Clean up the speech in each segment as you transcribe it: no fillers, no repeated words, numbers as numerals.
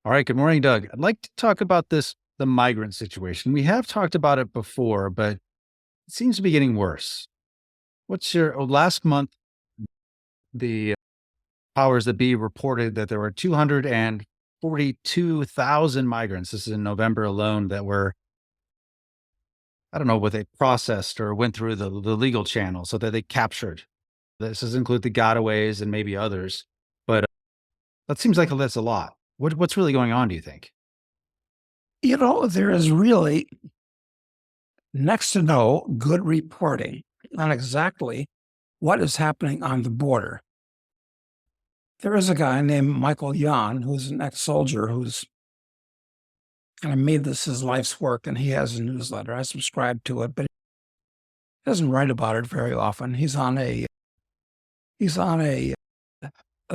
All right. Good morning, Doug. I'd like to talk about the migrant situation. We have talked about it before, but it seems to be getting worse. Last month, the powers that be reported that there were 242,000 migrants. This is in November alone that were, I don't know, what they processed or went through the legal channel so that they captured. This does include the gotaways and maybe others, but that seems like that's a lot. What's really going on, do you think? There is really next to no good reporting on exactly what is happening on the border. There is a guy named Michael Yon, who's an ex-soldier who's kind of made this his life's work, and he has a newsletter. I subscribe to it, but he doesn't write about it very often. He's on a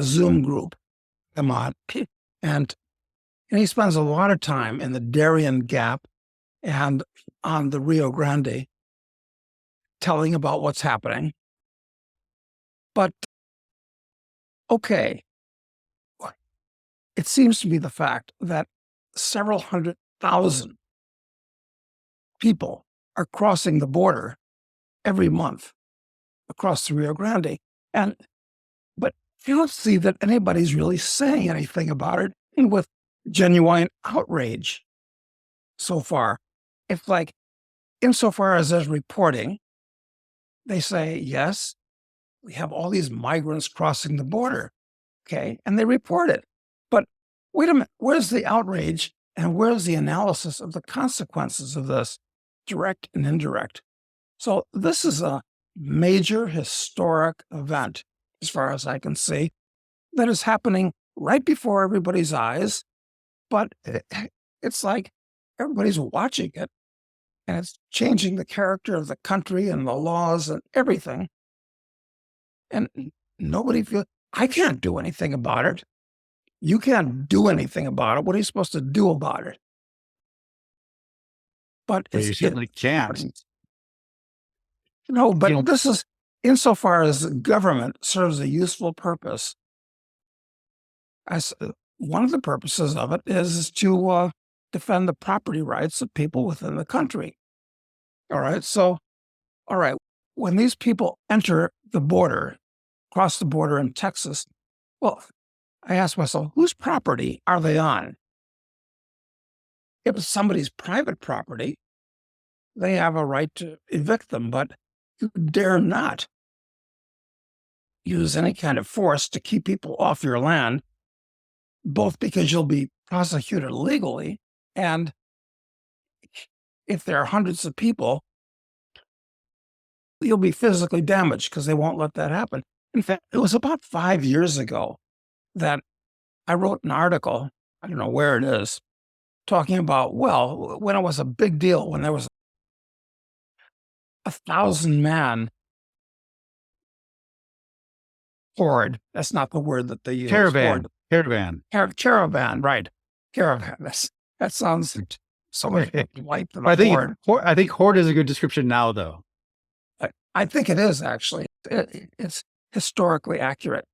Zoom group, I'm on, and he spends a lot of time in the Darien Gap and on the Rio Grande telling about what's happening. But okay, it seems to be the fact that several 100,000 people are crossing the border every month across the Rio Grande. But you don't see that anybody's really saying anything about it with genuine outrage so far. It's like, insofar as there's reporting, they say, yes, we have all these migrants crossing the border. Okay. And they report it. But wait a minute, where's the outrage and where's the analysis of the consequences of this, direct and indirect? So this is a major historic event, as far as I can see, that is happening right before everybody's eyes. But it's like everybody's watching it, and it's changing the character of the country and the laws and everything. And nobody feels, I can't do anything about it. You can't do anything about it. What are you supposed to do about it? But Well, you certainly can't. You but know, this is, insofar as the government serves a useful purpose, as one of the purposes of it is to defend the property rights of people within the country. All right. So, all right, when these people enter the border, cross the border in Texas, well, I ask myself, whose property are they on? If it's somebody's private property, they have a right to evict them, but you dare not use any kind of force to keep people off your land, both because you'll be prosecuted legally, and if there are hundreds of people, you'll be physically damaged because they won't let that happen. In fact, it was about 5 years ago that I wrote an article, I don't know where it is, talking about, well, when it was a big deal, when there was 1,000-man horde. That's not the word that they use. caravan, Horde. caravan. Caravan, right. Caravan. That sounds so much more polite than a I think horde. I think horde is a good description now, though. I think it is, actually. It's historically accurate.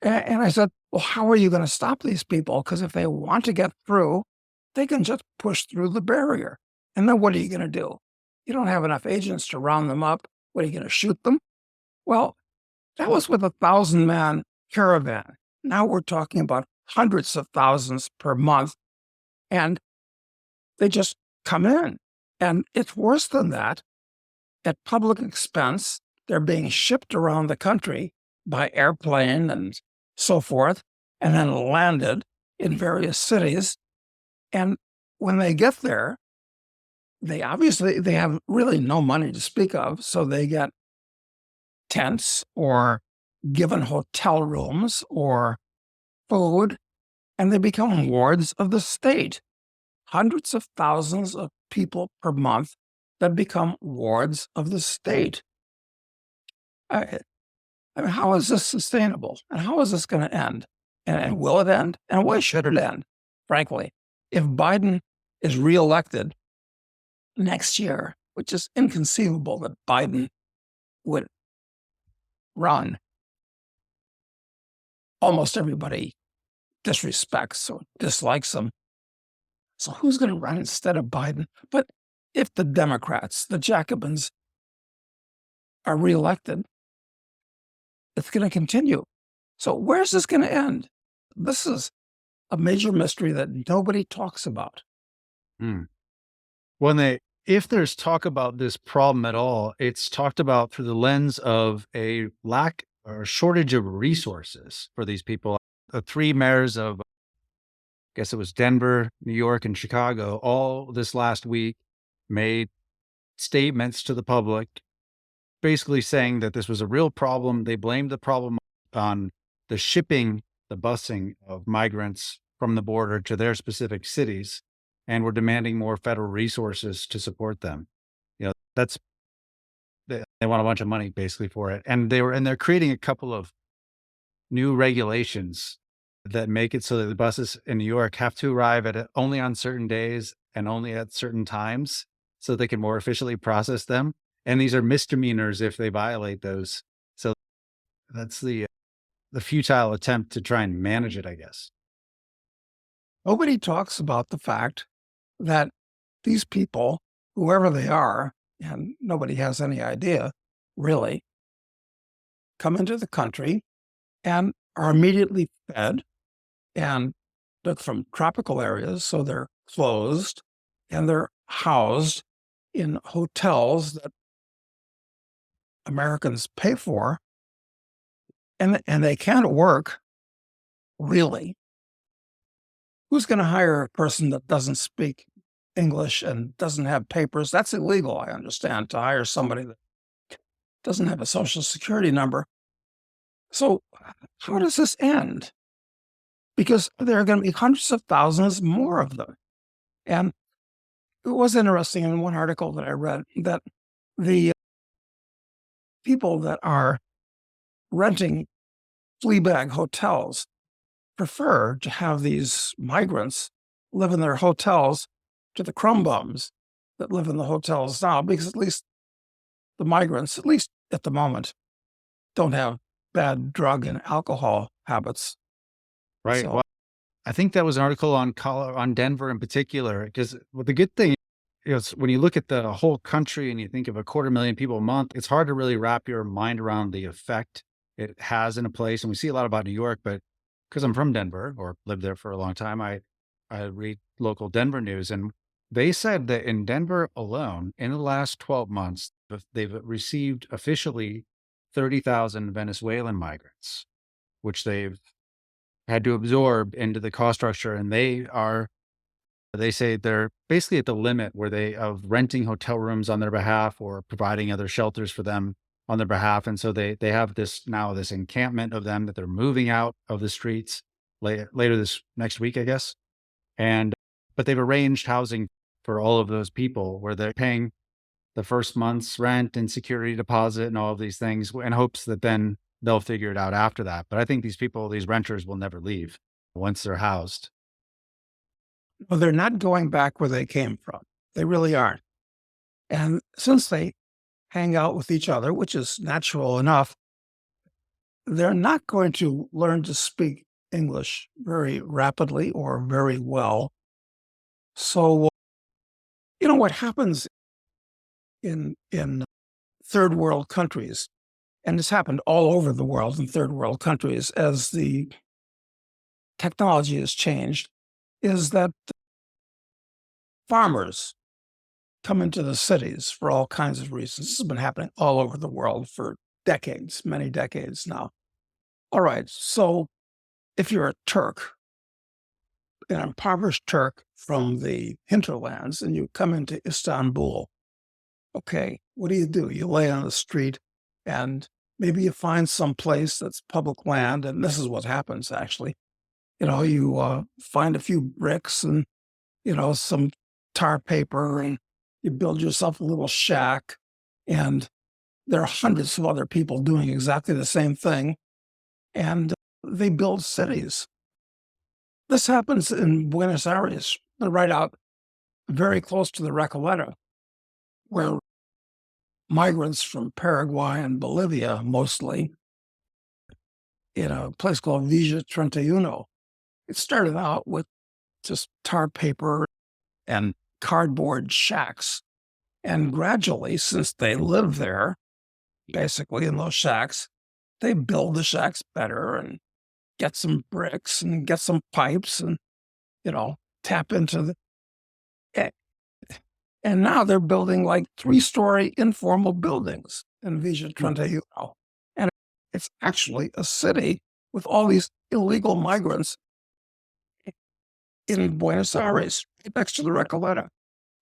And I said, well, how are you going to stop these people? Because if they want to get through, they can just push through the barrier. And then what are you going to do? You don't have enough agents to round them up. What, are you going to shoot them? Well, that was with 1,000-man caravan. Now we're talking about hundreds of thousands per month. And they just come in. And it's worse than that. At public expense, they're being shipped around the country by airplane and so forth, and then landed in various cities. And when they get there, they have really no money to speak of, so they get tents or given hotel rooms or food, and they become wards of the state. Hundreds of thousands of people per month that become wards of the state. I mean, how is this sustainable? And how is this going to end? And will it end? And why should it end, frankly? If Biden is reelected next year, which is inconceivable that Biden would run, almost everybody disrespects or dislikes him. So who's going to run instead of Biden? But if the Democrats, the Jacobins, are reelected, it's going to continue. So where's this going to end? This is a major mystery that nobody talks about. Mm. When they, if there's talk about this problem at all, it's talked about through the lens of a lack or shortage of resources for these people. The three mayors of, I guess it was Denver, New York, and Chicago, all this last week made statements to the public basically saying that this was a real problem. They blamed the problem on the shipping, the busing of migrants from the border to their specific cities, and were demanding more federal resources to support them. That's they want a bunch of money basically for it, and they're creating a couple of new regulations that make it so that the buses in New York have to arrive only on certain days and only at certain times, so they can more efficiently process them. And these are misdemeanors if they violate those. So that's the futile attempt to try and manage it, I guess. Nobody talks about the fact that these people, whoever they are, and nobody has any idea, really, come into the country and are immediately fed, and they're from tropical areas, so they're closed, and they're housed in hotels that Americans pay for, and they can't work, really. Who's gonna hire a person that doesn't speak English and doesn't have papers? That's illegal, I understand, to hire somebody that doesn't have a Social Security number. So how does this end? Because there are gonna be hundreds of thousands more of them. And it was interesting in one article that I read that the people that are renting flea bag hotels prefer to have these migrants live in their hotels to the crumb bums that live in the hotels now, because at least the migrants, at least at the moment, don't have bad drug and alcohol habits. Right. So Well, I think that was an article on on Denver in particular, because the good thing is when you look at the whole country and you think of 250,000 people a month, it's hard to really wrap your mind around the effect it has in a place. And we see a lot about New York, but because I'm from Denver or lived there for a long time, I read local Denver news, and they said that in Denver alone, in the last 12 months, they've received officially 30,000 Venezuelan migrants, which they've had to absorb into the cost structure. And they say they're basically at the limit where of renting hotel rooms on their behalf or providing other shelters for them on their behalf. And so they have this encampment of them that they're moving out of the streets later this next week, I guess. And but they've arranged housing for all of those people where they're paying the first month's rent and security deposit and all of these things in hopes that then they'll figure it out after that. But I think these renters will never leave once they're housed. well, they're not going back where they came from. They really aren't. And since they hang out with each other, which is natural enough, they're not going to learn to speak English very rapidly or very well. So, what happens in third world countries, and it's happened all over the world in third world countries as the technology has changed, is that farmers come into the cities for all kinds of reasons. This has been happening all over the world for decades, many decades now. All right, so if you're a Turk, an impoverished Turk from the hinterlands, and you come into Istanbul, okay, what do? You lay on the street and maybe you find some place that's public land, and this is what happens actually. You find a few bricks and, some tar paper, and you build yourself a little shack, and there are hundreds of other people doing exactly the same thing, and they build cities. This happens in Buenos Aires, right out very close to the Recoleta, where migrants from Paraguay and Bolivia, mostly, in a place called Villa 31, It started out with just tar paper and cardboard shacks. And gradually, since they live there, basically in those shacks, they build the shacks better and get some bricks and get some pipes and, tap into the. a- And now they're building like 3-story informal buildings in Villa Mm. 31. And it's actually a city with all these illegal migrants in Buenos Aires, right next to the Recoleta.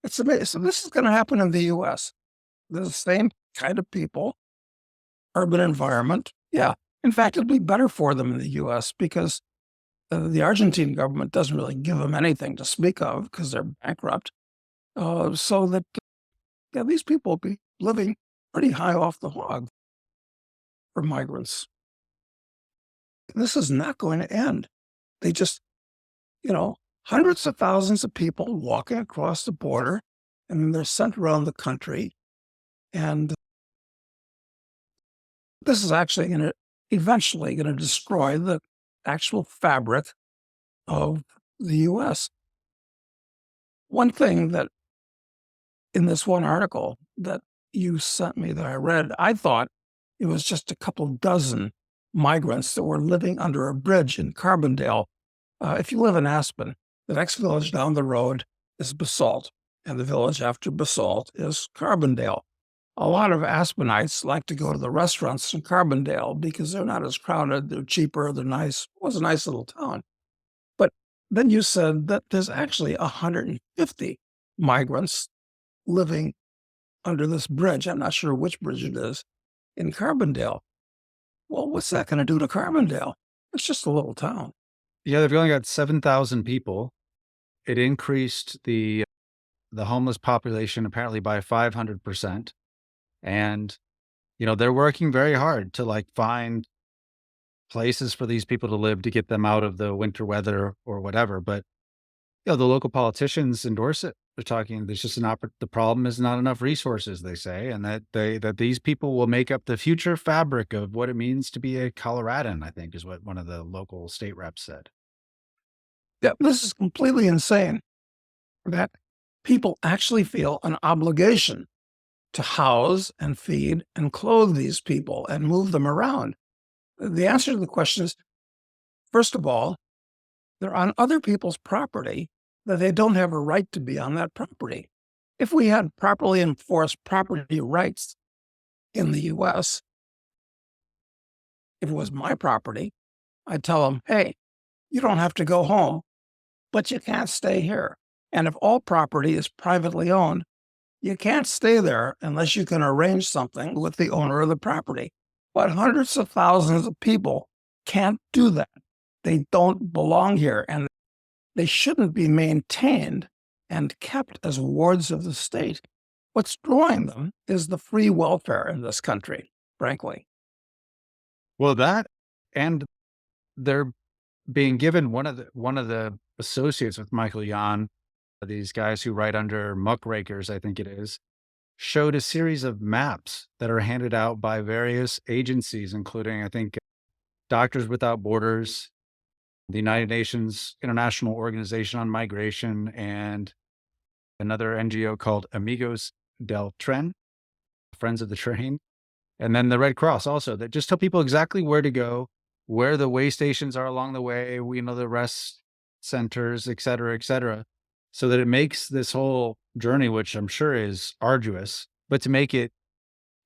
It's amazing. So this is going to happen in the US. The same kind of people, urban environment. Yeah. In fact, it'll be better for them in the US because the Argentine government doesn't really give them anything to speak of because they're bankrupt. So that these people will be living pretty high off the hog for migrants. This is not going to end. They just, you know, hundreds of thousands of people walking across the border, and then they're sent around the country. And this is actually eventually going to destroy the actual fabric of the US. One thing that in this one article that you sent me that I read, I thought it was just a couple dozen migrants that were living under a bridge in Carbondale. If you live in Aspen, the next village down the road is Basalt, and the village after Basalt is Carbondale. A lot of Aspenites like to go to the restaurants in Carbondale because they're not as crowded, they're cheaper, they're nice. It was a nice little town. But then you said that there's actually 150 migrants living under this bridge. I'm not sure which bridge it is in Carbondale. Well, what's that going to do to Carbondale? It's just a little town. Yeah, they've only got 7,000 people. It increased the homeless population apparently by 500%. And, they're working very hard to like find places for these people to live to get them out of the winter weather or whatever. But, the local politicians endorse it. They're talking, there's just the problem is not enough resources, they say, and that these people will make up the future fabric of what it means to be a Coloradan, I think is what one of the local state reps said. Yeah, this is completely insane that people actually feel an obligation to house and feed and clothe these people and move them around. The answer to the question is, first of all, they're on other people's property that they don't have a right to be on that property. If we had properly enforced property rights in the US, if it was my property, I'd tell them, hey, you don't have to go home, but you can't stay here. And if all property is privately owned, you can't stay there unless you can arrange something with the owner of the property. But hundreds of thousands of people can't do that. They don't belong here, and they shouldn't be maintained and kept as wards of the state. What's drawing them is the free welfare in this country, frankly. Well, that and they're being given one of the associates with Michael Yon, these guys who write under muckrakers, I think it is, showed a series of maps that are handed out by various agencies, including, I think, Doctors Without Borders, the United Nations International Organization on Migration, and another NGO called Amigos del Tren, Friends of the Train, and then the Red Cross also, that just tell people exactly where to go, where the way stations are along the way, the rest centers, et cetera, so that it makes this whole journey, which I'm sure is arduous, but to make it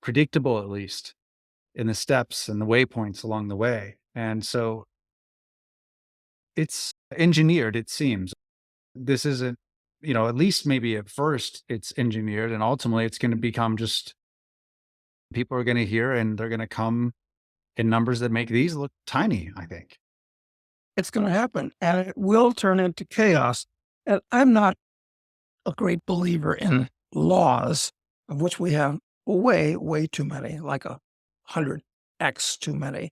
predictable, at least in the steps and the waypoints along the way. And so it's engineered, it seems. This isn't, at least maybe at first it's engineered, and ultimately it's going to become just people are going to hear and they're going to come in numbers that make these look tiny, I think. It's going to happen, and it will turn into chaos. And I'm not a great believer in laws, of which we have way, way too many, like 100x too many.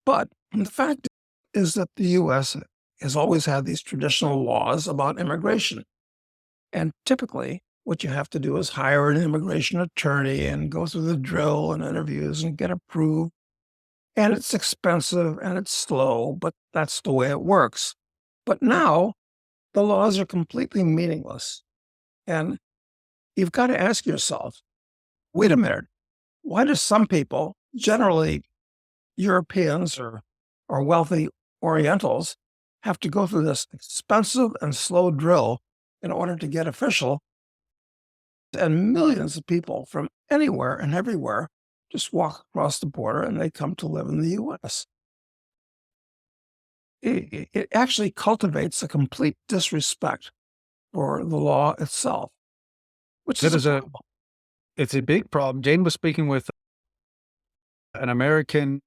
But the fact is that the US has always had these traditional laws about immigration. And typically, what you have to do is hire an immigration attorney and go through the drill and interviews and get approved. And it's expensive and it's slow, but that's the way it works. But now the laws are completely meaningless. And you've got to ask yourself, wait a minute, why do some people, generally Europeans or wealthy Orientals, have to go through this expensive and slow drill in order to get official? And millions of people from anywhere and everywhere just walk across the border and they come to live in the US. It actually cultivates a complete disrespect for the law itself, which That is a is a problem. it's a big problem. Jane was speaking with an American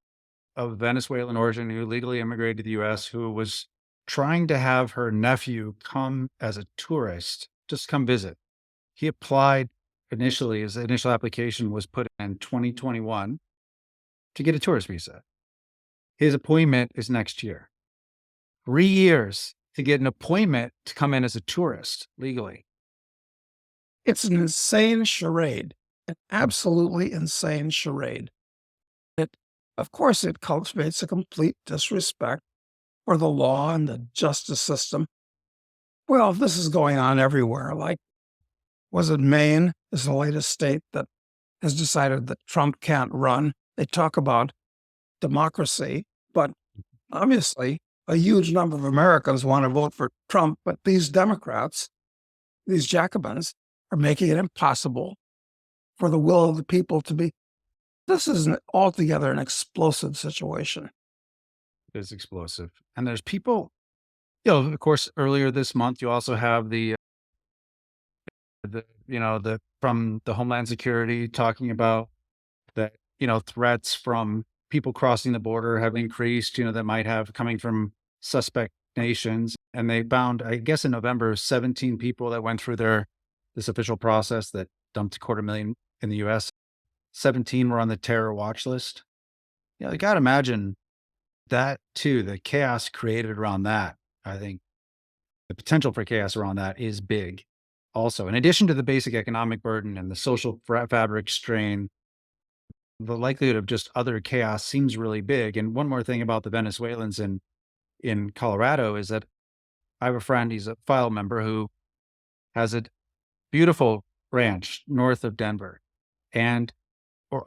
of Venezuelan origin who legally immigrated to the US, who was trying to have her nephew come as a tourist, just come visit. He applied initially, his initial application was put in 2021 to get a tourist visa. His appointment is next year. 3 years to get an appointment to come in as a tourist legally. It's an insane charade, an absolutely insane charade. It, of course, it cultivates a complete disrespect for the law and the justice system. Well, this is going on everywhere. Like, was it Maine is the latest state that has decided that Trump can't run? They talk about democracy, but obviously a huge number of Americans want to vote for Trump, but these Democrats, these Jacobins, are making it impossible for the will of the people to be. This is altogether an explosive situation. It is explosive. And there's people, of course, earlier this month, you also have the from the Homeland Security talking about that, threats from people crossing the border have increased, that might have coming from suspect nations. And they found, I guess in November, 17 people that went through this official process that dumped a 250,000 in the US. 17 were on the terror watch list. Yeah, you got to imagine that too, the chaos created around that. I think the potential for chaos around that is big. Also, in addition to the basic economic burden and the social fabric strain, the likelihood of just other chaos seems really big. And one more thing about the Venezuelans in Colorado is that I have a friend, he's a file member who has a beautiful ranch north of Denver. And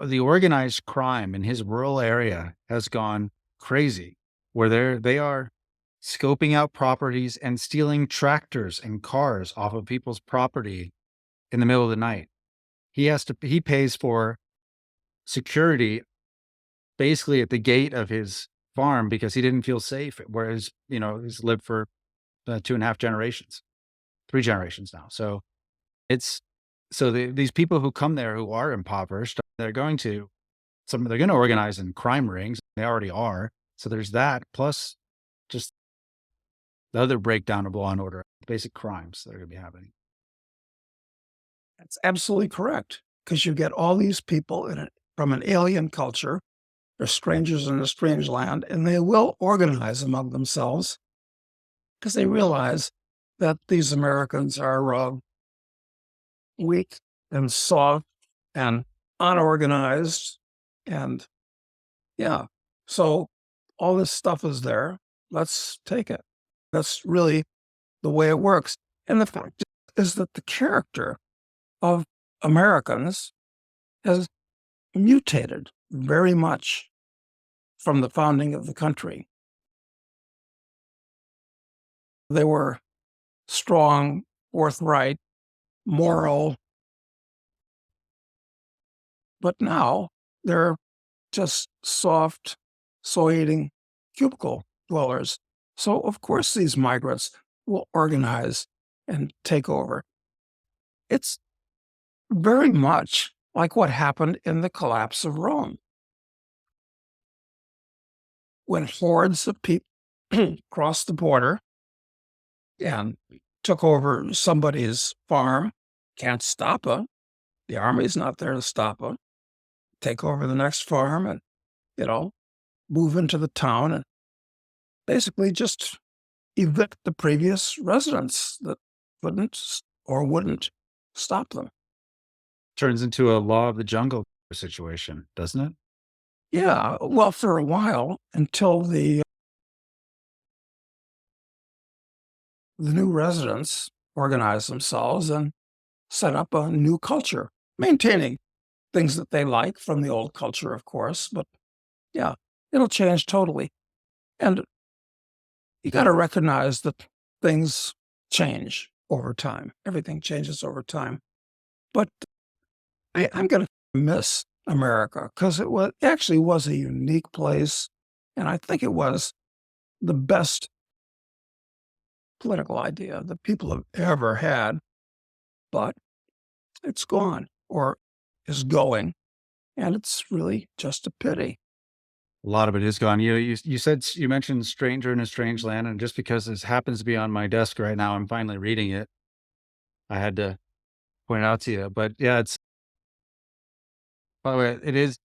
the organized crime in his rural area has gone crazy, where they are scoping out properties and stealing tractors and cars off of people's property in the middle of the night. He pays for security basically at the gate of his farm because he didn't feel safe. Whereas, he's lived for 2.5 generations, 3 generations now. So it's, these people who come there who are impoverished, they're going to organize in crime rings. They already are. So there's that, plus just the other breakdown of law and order, basic crimes that are going to be happening. That's absolutely correct, because you get all these people from an alien culture. They're strangers in a strange land, and they will organize among themselves because they realize that these Americans are weak and soft and unorganized. And yeah, so all this stuff is there. Let's take it. That's really the way it works. And the fact is that the character of Americans has mutated very much from the founding of the country. They were strong, forthright, moral, but now they're just soft, soy-eating cubicle dwellers. So, of course, these migrants will organize and take over. It's very much like what happened in the collapse of Rome, when hordes of people crossed the border and took over somebody's farm. Can't stop them. The army's not there to stop them. Take over the next farm and, move into the town and basically just evict the previous residents that couldn't or wouldn't stop them. Turns into a law of the jungle situation, doesn't it? Yeah, well, for a while, until the the new residents organize themselves and set up a new culture, maintaining things that they like from the old culture, of course. But yeah, it'll change totally. And you got to recognize that things change over time. Everything changes over time. But I'm going to miss America because it actually was a unique place. And I think it was the best political idea that people have ever had. But it's gone or is going. And it's really just a pity. A lot of it is gone. You said you mentioned Stranger in a Strange Land, and just because this happens to be on my desk right now, I'm finally reading it. I had to point it out to you. But yeah, it's by the way, it is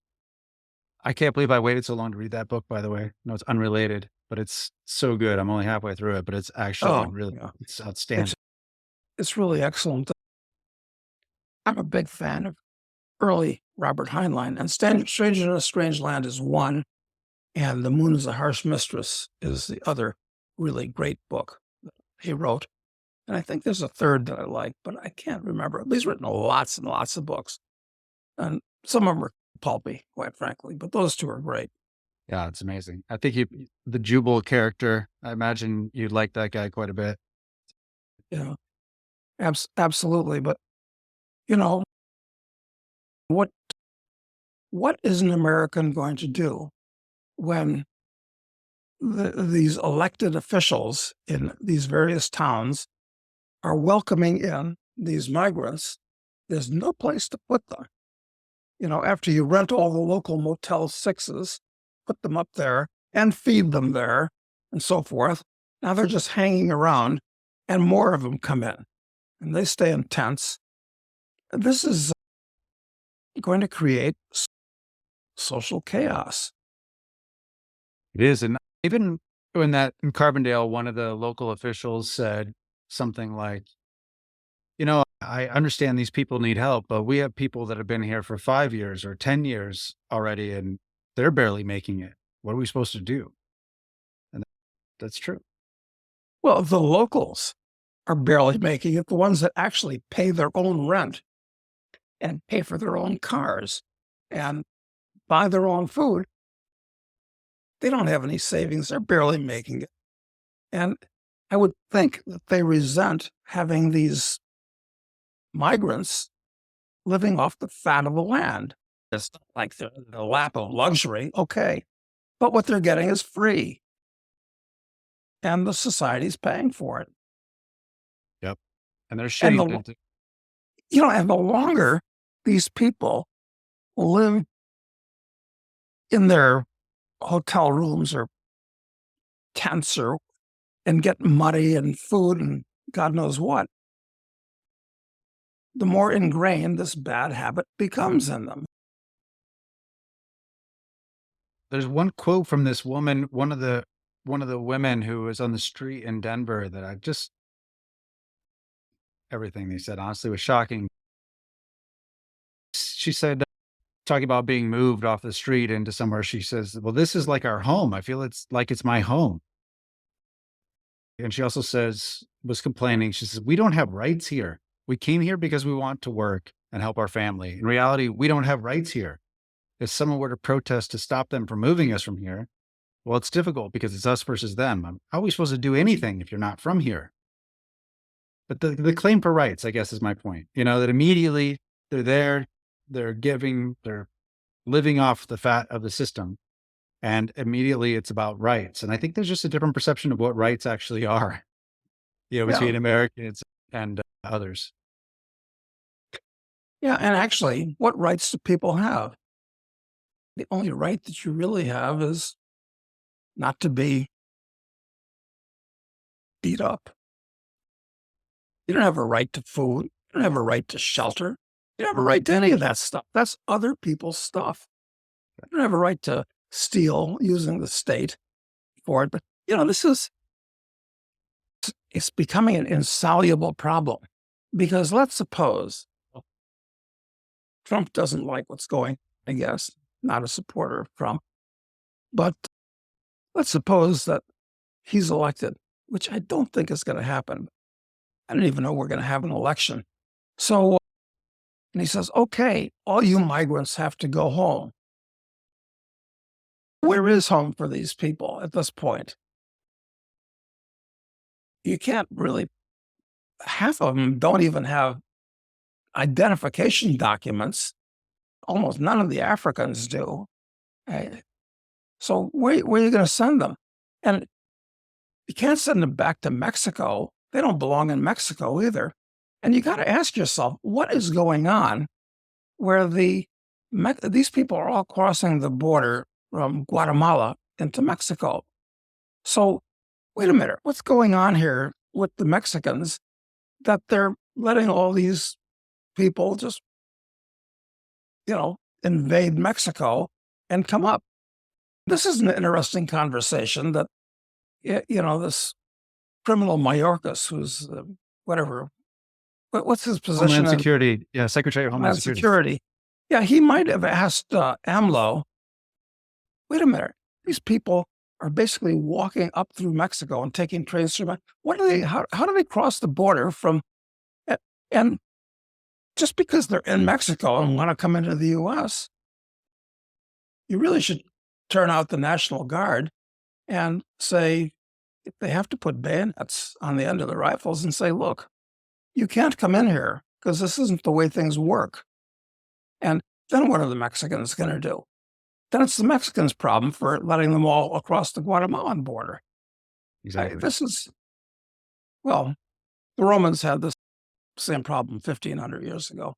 I can't believe I waited so long to read that book, by the way. No, it's unrelated, but it's so good. I'm only halfway through it, but it's actually Oh, really yeah. it's It's outstanding. it's really excellent. I'm a big fan of early Robert Heinlein, and Stranger in a Strange Land is one, and The Moon is a Harsh Mistress is the other really great book that he wrote. And I think there's a third that I like, but I can't remember. He's written lots and lots of books, and some of them are pulpy, quite frankly, but those two are great. Yeah, it's amazing. I think the Jubal character, I imagine you'd like that guy quite a bit. You know, absolutely. But you know, what what is an American going to do when these elected officials in these various towns are welcoming in these migrants? There's no place to put them. After you rent all the local Motel 6s, put them up there and feed them there and so forth. Now they're just hanging around and more of them come in and they stay in tents. This is going to create social chaos. It is, and even when that in Carbondale, one of the local officials said something like, I understand these people need help, but we have people that have been here for 5 years or 10 years already, and they're barely making it. What are we supposed to do?" And that's true. Well, the locals are barely making it, the ones that actually pay their own rent and pay for their own cars and buy their own food. They don't have any savings. They're barely making it. And I would think that they resent having these migrants living off the fat of the land. It's not like the lap of luxury, okay. But what they're getting is free. And the society's paying for it. Yep, and they're And shitty to and the longer these people live in their hotel rooms or tents or and get muddy and food and God knows what, the more ingrained this bad habit becomes in them. There's one quote from this woman, one of the women who was on the street in Denver that I just everything they said honestly was shocking. She said, talking about being moved off the street into somewhere, she says, "Well, this is like our home. I feel it's like it's my home." And she also was complaining. She says, "We don't have rights here. We came here because we want to work and help our family. In reality, we don't have rights here. If someone were to protest to stop them from moving us from here, well, it's difficult because it's us versus them. How are we supposed to do anything if you're not from here?" But the claim for rights, I guess, is my point. That immediately they're there, they're living off the fat of the system. And immediately it's about rights. And I think there's just a different perception of what rights actually are, Yeah. between Americans and others. Yeah. And actually, what rights do people have? The only right that you really have is not to be beat up. You don't have a right to food. You don't have a right to shelter. You don't have a right to any of that stuff. That's other people's stuff. You don't have a right to steal using the state for it. But, this is, it's becoming an insoluble problem because let's suppose Trump doesn't like what's going, I guess, not a supporter of Trump, but let's suppose that he's elected which I don't think is going to happen. I don't even know we're going to have an election. So, and he says, okay, all you migrants have to go home. Where is home for these people at this point? You can't really, half of them don't even have identification documents. Almost none of the Africans do. Uh, So where are you going to send them? And you can't send them back to Mexico. They don't belong in Mexico either. And you got to ask yourself, what is going on where these people are all crossing the border from Guatemala into Mexico? So wait a minute, what's going on here with the Mexicans that they're letting all these people just, invade Mexico and come up? This is an interesting conversation that, this criminal Mayorkas, who's whatever, what's his position Homeland in Security. Yeah, Secretary of Homeland Homeland Security. Security? Yeah, he might have asked AMLO, wait a minute, these people are basically walking up through Mexico and taking trains through. What are they? How do they cross the border from? And just because they're in Mexico and want to come into the U.S., you really should turn out the National Guard and say, if they have to put bayonets on the end of the rifles and say, look, you can't come in here because this isn't the way things work. And then what are the Mexicans going to do? Then it's the Mexicans' problem for letting them all across the Guatemalan border. Exactly. Well, the Romans had this same problem 1,500 years ago.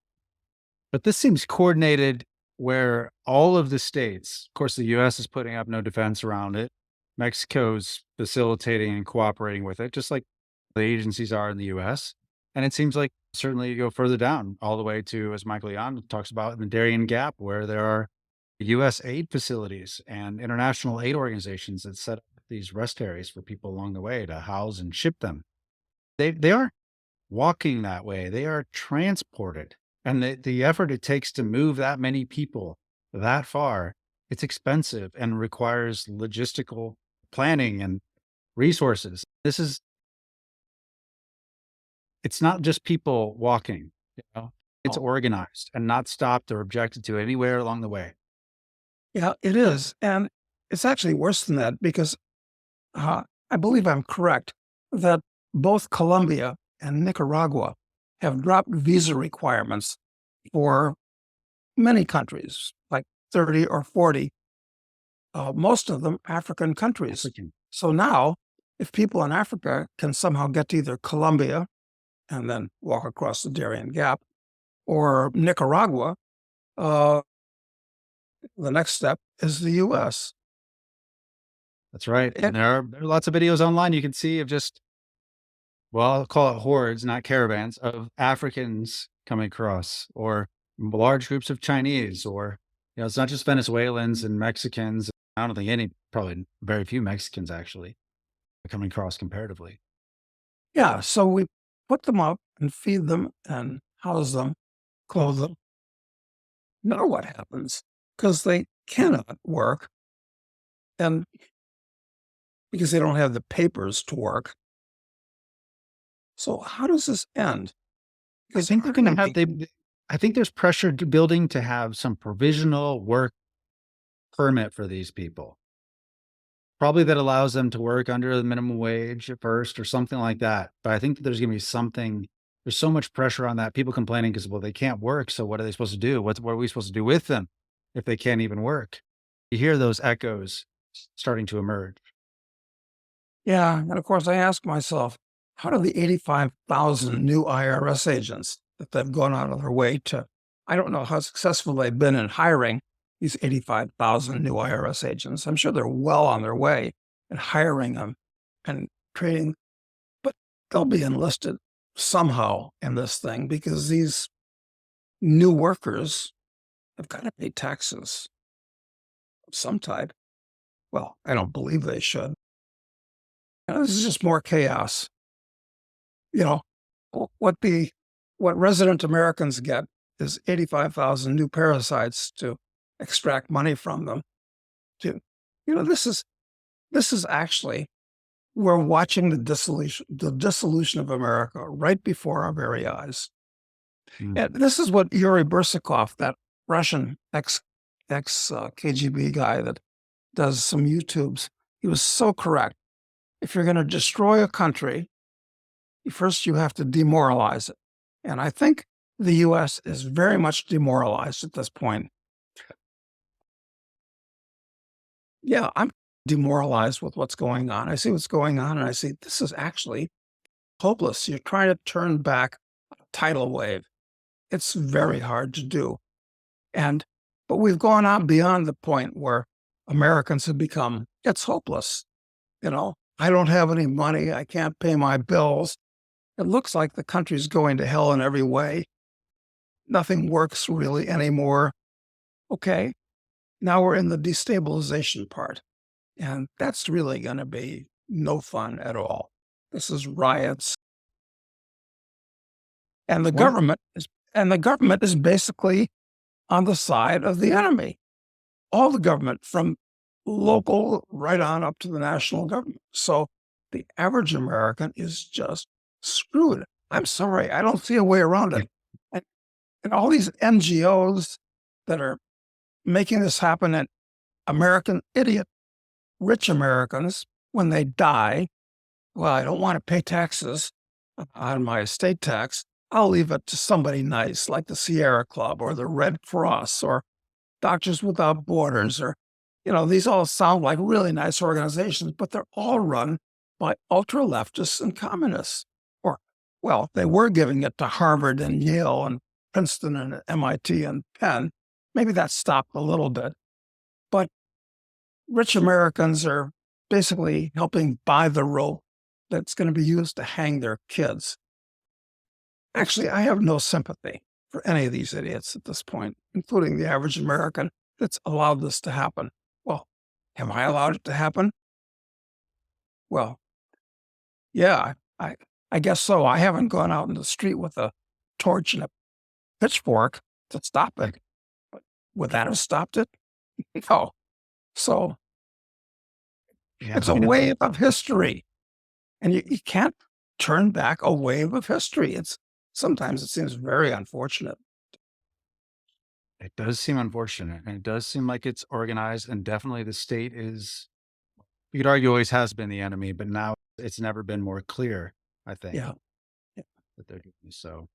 But this seems coordinated where all of the states, of course, the U.S. is putting up no defense around it. Mexico's facilitating and cooperating with it, just like the agencies are in the U.S. And it seems like certainly you go further down all the way to, as Michael Leon talks about, in the Darien Gap, where there are U.S. aid facilities and international aid organizations that set up these rest areas for people along the way to house and ship them. They aren't walking that way. They are transported. And the effort it takes to move that many people that far, it's expensive and requires logistical planning and resources. It's not just people walking, it's Oh, organized and not stopped or objected to anywhere along the way. yeah, it is. And it's actually worse than that because I believe I'm correct that both Colombia and Nicaragua have dropped visa requirements for many countries, like 30 or 40, most of them African countries. African. So now, if people in Africa can somehow get to either Colombia and then walk across the Darien Gap or Nicaragua, the next step is the U.S. That's right. And And there are lots of videos online you can see of just, well, I'll call it hordes, not caravans, of Africans coming across, or large groups of Chinese, or, it's not just Venezuelans and Mexicans. I don't think probably very few Mexicans actually are coming across comparatively. yeah, so we put them up and feed them and house them, clothe them. Now what happens? Because they cannot work and because they don't have the papers to work. So how does this end? I Because think they're going to have, I think there's pressure building to have some provisional work permit for these people. Probably that allows them to work under the minimum wage at first or something like that. But I think that there's going to be something, there's so much pressure on that. People complaining because, well, they can't work. So what are they supposed to do? What are we supposed to do with them if they can't even work? You hear those echoes starting to emerge. yeah, and of course I ask myself, how do the 85,000 new IRS agents that they've gone out of their way to, I don't know how successful they've been in hiring these 85,000 new IRS agents. I'm sure they're well on their way in hiring them and training, but they'll be enlisted somehow in this thing because these new workers have got to pay taxes of some type. Well, I don't believe they should. This is just more chaos. You know, what resident Americans get is 85,000 new parasites to extract money from them. To, this is actually we're watching the dissolution of America right before our very eyes. And Mhm. this is what Yuri Bersikov, that Russian ex KGB guy that does some YouTubes, he was so correct. If you're going to destroy a country, first you have to demoralize it. And I think the US is very much demoralized at this point. Yeah, I'm demoralized with what's going on. I see what's going on and I see this is actually hopeless. You're trying to turn back a tidal wave. It's very hard to do. And but we've gone on beyond the point where Americans have become, it's hopeless. I don't have any money. I can't pay my bills. It looks like the country's going to hell in every way. Nothing works really anymore. Okay, now we're in the destabilization part. And that's really going to be no fun at all. This is riots. And the One government is basically on the side of the enemy. All the government from local right on up to the national government. So the average American is just screwed. I'm sorry, I don't see a way around Yeah. it. And, and all these NGOs that are making this happen, and rich Americans, when they die, well, I don't want to pay taxes on my estate tax. I'll leave it to somebody nice, like the Sierra Club or the Red Cross or Doctors Without Borders, or, these all sound like really nice organizations, but they're all run by ultra leftists and communists. Or, well, they were giving it to Harvard and Yale and Princeton and MIT and Penn. Maybe that stopped a little bit. But rich Americans are basically helping buy the rope that's going to be used to hang their kids. Actually, I have no sympathy for any of these idiots at this point, including the average American that's allowed this to happen. Well, am I allowed it to happen? Well, yeah, I guess so. I haven't gone out in the street with a torch and a pitchfork to stop it. But would that have stopped it? No. So Yeah, it's a wave of history. And you can't turn back a wave of history. Sometimes it seems very unfortunate. it does seem unfortunate, and it does seem like it's organized, and definitely the state is, you could argue, always has been the enemy, but now it's never been more clear, I think, Yeah. Yeah. that they're doing so.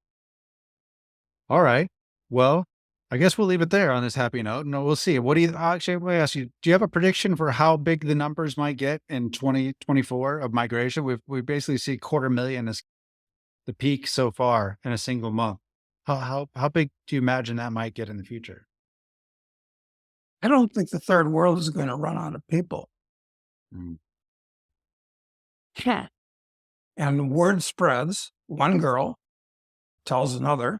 All right. Well, I guess we'll leave it there on this happy note. No, we'll see. What do you actually, let me ask you, do you have a prediction for how big the numbers might get in 2024 of migration? We basically see 250,000 as the peak so far in a single month. How big do you imagine that might get in the future? I don't think the third world is going to run out of people. Mm. Yeah. And word spreads. One girl tells another.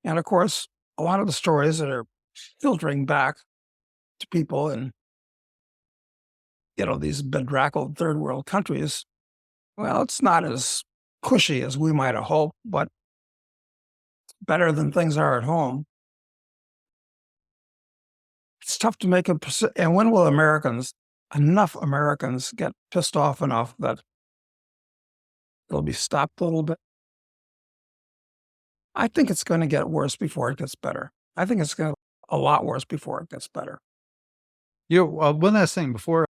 And of course, a lot of the stories that are filtering back to people in, these bedraggled third world countries, well, it's not as cushy as we might have hoped, but better than things are at home. It's tough to make and when will enough Americans get pissed off enough that it'll be stopped a little bit? I think it's going to get worse before it gets better. I think it's going to a lot worse before it gets better. One last thing before,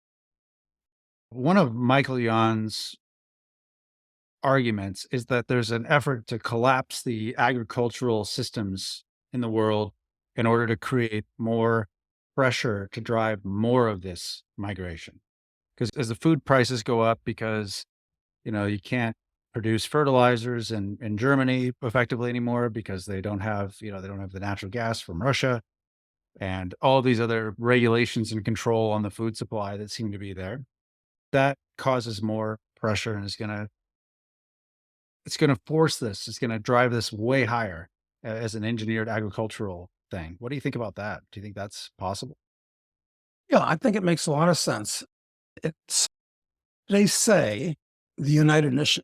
one of Michael Yon's arguments is that there's an effort to collapse the agricultural systems in the world in order to create more pressure to drive more of this migration. Because as the food prices go up, because you can't produce fertilizers in Germany effectively anymore because they don't have the natural gas from Russia, and all these other regulations and control on the food supply that seem to be there. That causes more pressure and it's going to force this. It's going to drive this way higher as an engineered agricultural thing. What do you think about that? Do you think that's possible? Yeah, I think it makes a lot of sense. It's They say the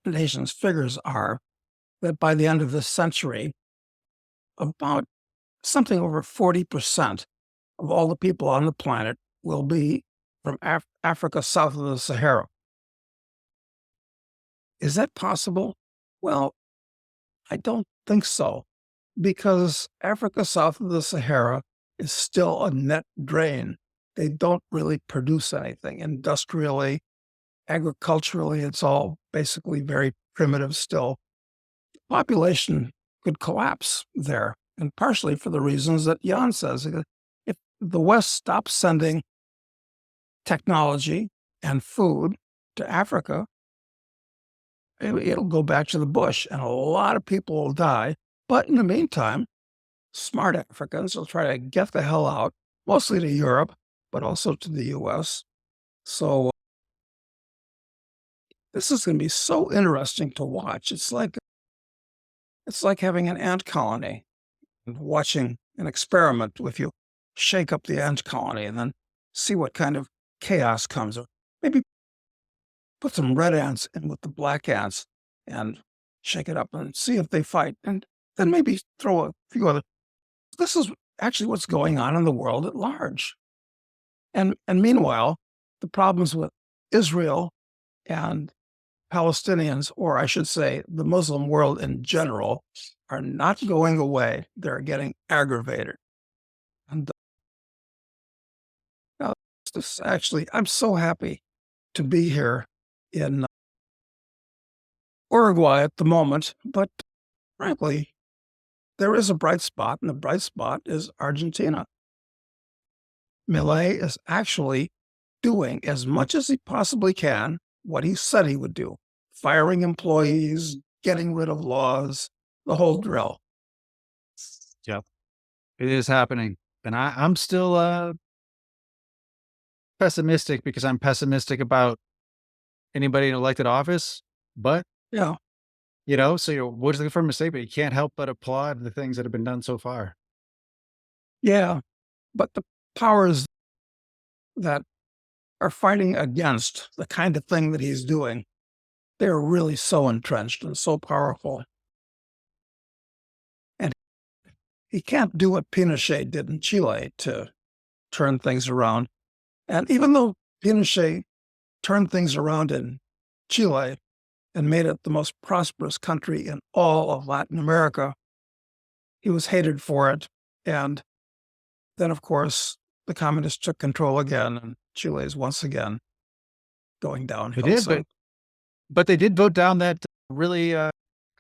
Nations figures are that by the end of this century, about something over 40% of all the people on the planet will be from Africa south of the Sahara. Is that possible? Well, I don't think so, because Africa south of the Sahara is still a net drain. They don't really produce anything industrially, agriculturally. It's all basically very primitive still. Population could collapse there, and partially for the reasons that Jan says. If the West stops sending technology and food to Africa, it'll go back to the bush, and a lot of people will die. But in the meantime, smart Africans will try to get the hell out, mostly to Europe, but also to the US. So this is going to be so interesting to watch. It's like having an ant colony and watching an experiment. If you shake up the ant colony and then see what kind of chaos comes, or maybe put some red ants in with the black ants and shake it up and see if they fight, and then maybe throw a few other. This is actually what's going on in the world at large. And meanwhile, the problems with Israel and Palestinians, or I should say the Muslim world in general, are not going away. They're getting aggravated. And now, this actually, I'm so happy to be here in Uruguay at the moment, but frankly, there is a bright spot, and the bright spot is Argentina. Milei is actually doing as much as he possibly can what he said he would do, firing employees, getting rid of laws, the whole drill. Yep. It is happening. And I'm still pessimistic because I'm pessimistic about anybody in elected office. But, Yeah. so you're always looking for a mistake, but you can't help but applaud the things that have been done so far. Yeah. But the powers that are fighting against the kind of thing that he's doing, they're really so entrenched and so powerful. And he can't do what Pinochet did in Chile to turn things around. And even though Pinochet turned things around in Chile and made it the most prosperous country in all of Latin America, he was hated for it. And then, of course, the communists took control again, and Chile is once again going They downhill. did, So, but they did vote down that really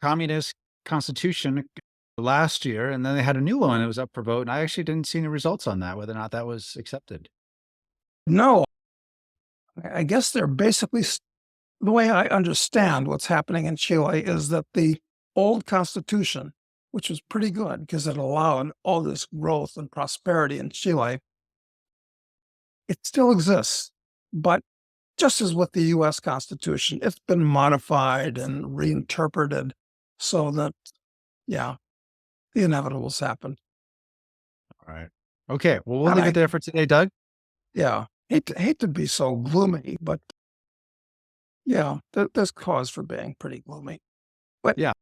communist constitution last year, and then they had a new one that was up for vote. And I actually didn't see any results on that, whether or not that was accepted. no, I guess they're basically, the way I understand what's happening in Chile is that the old constitution, which was pretty good because it allowed all this growth and prosperity in Chile, it still exists. But just as with the US Constitution, it's been modified and reinterpreted so that, yeah, the inevitables happen. All right. Okay. Well, we'll And leave it there for today, Doug. yeah, hate to be so gloomy, but yeah, there's cause for being pretty gloomy. But Yeah.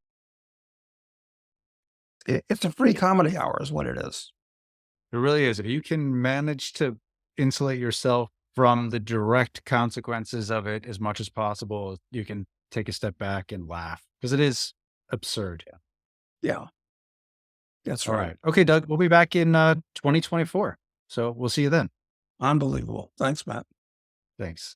it's a free comedy hour is what it is. It really is. If you can manage to insulate yourself from the direct consequences of it as much as possible, you can take a step back and laugh because it is absurd. Yeah, that's All right. right. Okay, Doug, we'll be back in 2024. So we'll see you then. Unbelievable. Thanks, Matt. Thanks.